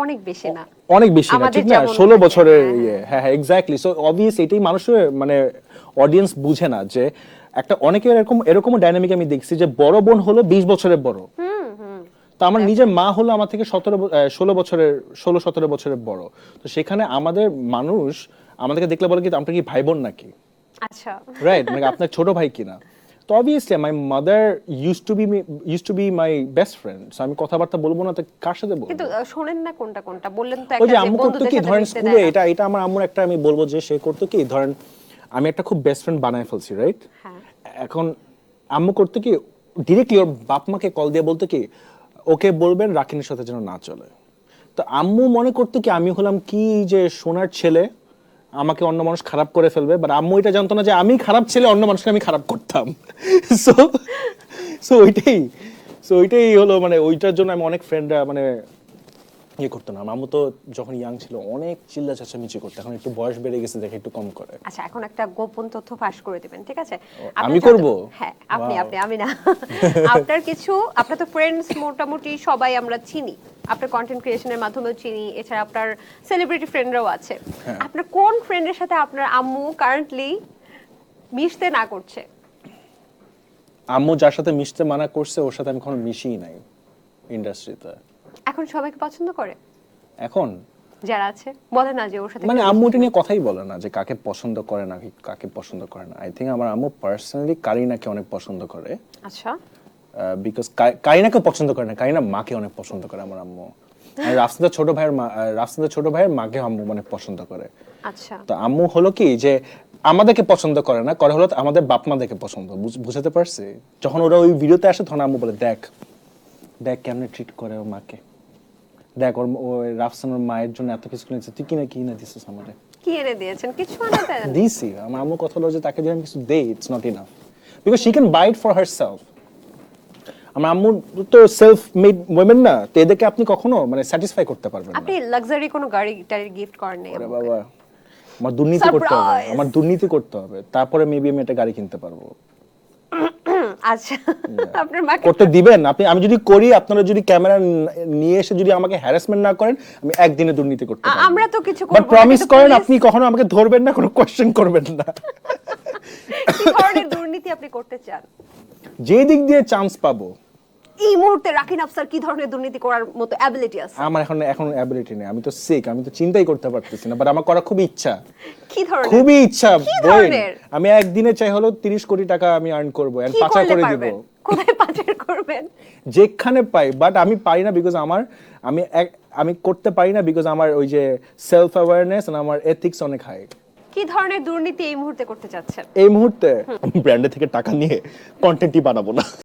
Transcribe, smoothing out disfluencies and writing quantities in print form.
অনেক বেশি না, অনেক বেশি না, আমাদের ঠিক না? যেমন 16 থাকে, বছরের হ্যাঁ, ইয়ে, হ্যাঁ হ্যাঁ এক্স্যাক্টলি। সো অবভিয়াস এটাই মানুষের মানে অডিয়েন্স বুঝে না যে একটা অনেকের এরকম ডাইনামিক আমি দেখছি যে বড় বোন হলো 20 বছরের বড়, তো আমার নিজের মা হলো আমার থেকে 16 বছরের বড়। তো সেখানে আমাদের মানুষ আমাদেরকে দেখলে বলে কি আমরা কি ভাই বোন নাকি, আচ্ছা। রাইট? মানে আপনার ছোট ভাই কিনা। তো obviously my mother use to B my best friend. So আমি কথাবার্তা বলবো না তো কার সাথে বলবো? কিন্তু শোনেন না কোনটা কোনটা বললেন তো, ওই একটা যে যে আম্মু করতো বন্ধুদের কি সাথে ধরেন মিশতে স্কুলে, দেয় না। এটা আমার আম্মুর একটা আমি বলবো যে সে করতো কি ধরেন আমি একটা খুব বেস্ট ফ্রেন্ড বানায় ফেলছি, রাইট? হ্যাঁ। এখন আম্মু করতো কি ডিরেক্টলি ওর বাপ মাকে কল দিয়ে বলতো কি ওকে বলবেন রাকিনের সাথে যেন না চলে। তো আম্মু মনে করতো কি আমি হলাম কি যে সোনার ছেলে, আমাকে অন্য মানুষ খারাপ করে ফেলবে, বাট আম্মু এটা জানতো না যে আমি খারাপ ছেলে, অন্য মানুষকে আমি খারাপ করতাম। সো সো ওইটাই হলো মানে ওইটার জন্য আমি অনেক ফ্রেন্ডরা মানে ইয়ে করতো না। আম্মু তো যখন ইয়াং ছিল অনেক চিল্লা চাচামেচি করতো, এখন একটু বয়স বেড়ে গেছে দেখে একটু কম করে। আচ্ছা, এখন একটা গোপন তথ্য ফাঁস করে দিবেন, ঠিক আছে? আমি আপনার করব? হ্যাঁ, আপনি Wow. আপনি আমি না। আপনার তো ফ্রেন্ডস মোটামুটি সবাই আমরা চিনি, আপনার কন্টেন্ট ক্রিয়েশনের মাধ্যমেও চিনি, এছাড়া আপনার সেলিব্রিটি ফ্রেন্ডরাও আছে। আপনার কোন ফ্রেন্ডের সাথে আপনার আম্মু কারেন্টলি মিশতে না করছে? আম্মু যার সাথে মিশতে মানা করছে ওর সাথে আমি কখনো মিশিই নাই ইন্ডাস্ট্রিতে। এখন সবাইকে পছন্দ করে এখন যারা আছে, বলে না যে ওর সাথে মানে কেউ আম্মু মিশতে এটা না। নিয়ে কথাই বলে না যে কাকে পছন্দ করে না কাকে পছন্দ করে না। আই থিঙ্ক আমার আম্মু পার্সোনালি কারিনাকে অনেক পছন্দ করে, আচ্ছা। বিকজ কারিনাকে পছন্দ করে না, কারিনা মাকে অনেক পছন্দ করে আমার আম্মু। আর রাফসানের ছোট ভাইয়ের মাকে আম্মু মানে পছন্দ করে। আচ্ছা। তো আম্মু হলো কি যে আমাদেরকে পছন্দ করে না, করে হলো আমাদের বাপ মাদেরকে পছন্দ। বুঝাতে পারছি? যখন ওরা ওই ভিডিওতে আসে তখন আম্মু বলে দেখ দেখ কেমনে ট্রিট করে ওর মাকে, দেখ ওই রাফসানের মায়ের জন্য এত কিছু কিনেছে, তুই কিনে দিছিস আমারে। কি এনে দিয়েছেন? কিছু আনা দেন? দিছি। আমার আম্মু কথা হলো যে তাকে যদি আমি কিছু দেই it's not enough, because she can buy it for herself. আমার আম্মু তো সেলফ মেড ওয়েমেন না, তো এদেরকে আপনি কখনো মানে স্যাটিসফাই করতে পারবেন না। আপনি লাক্সারি কোনো গাড়ি টাড়ি গিফট করেন নাই ওরে আমাকে? বাবা, Surprise! আমার দুর্নীতি করতে হবে, তারপরে মেবি আমি একটা গাড়ি কিনতে পারবো। আচ্ছা, আপনার মাকে করতে দিবেন আপনি? আমি যদি করি, আপনারা যদি ক্যামেরা নিয়ে এসে যদি আমাকে হ্যারাসমেন্ট না করেন, আমি একদিনে দুর্নীতি করতে পারবো। আমরা তো কিছু বাট করব না, প্রমিস কিন্তু করেন police- আপনি কখনো আমাকে ধরবেন না, কোনো কোশ্চেন করবেন না। কি ধরনের দুর্নীতি আপনি করতে চান? যে দিক দিয়ে চান্স পাবো। এই মুহূর্তে রাকিন আফসার কি ধরনের দুর্নীতি করার মতো অ্যাবিলিটি আছে? আমার এখন অ্যাবিলিটি নেই, আমি তো সিক, আমি তো চিন্তাই করতে পারতেছি না, বাট আমার করা খুবই ইচ্ছা, কি ধরনের? খুবই ইচ্ছা। কি বোন, ধরনের? আমি একদিনে চাই হলো 30 কোটি টাকা আমি আর্ন করবো এন্ড কি পাচার করলে করে দিব পারবেন? কোথায় পাচার করবেন? যেখানে পাই। বাট আমি পারি না বিকজ আমি করতে পারি না বিকজ আমার ওই যে সেলফ অ্যাওয়ারনেস আর আমার এথিক্স অনেক হাই। কি ধরনের দুর্নীতি এই মুহূর্তে করতে চাচ্ছেন? এই মুহূর্তে ব্র্যান্ডে থেকে টাকা নিয়ে কন্টেন্টই বানাবো না।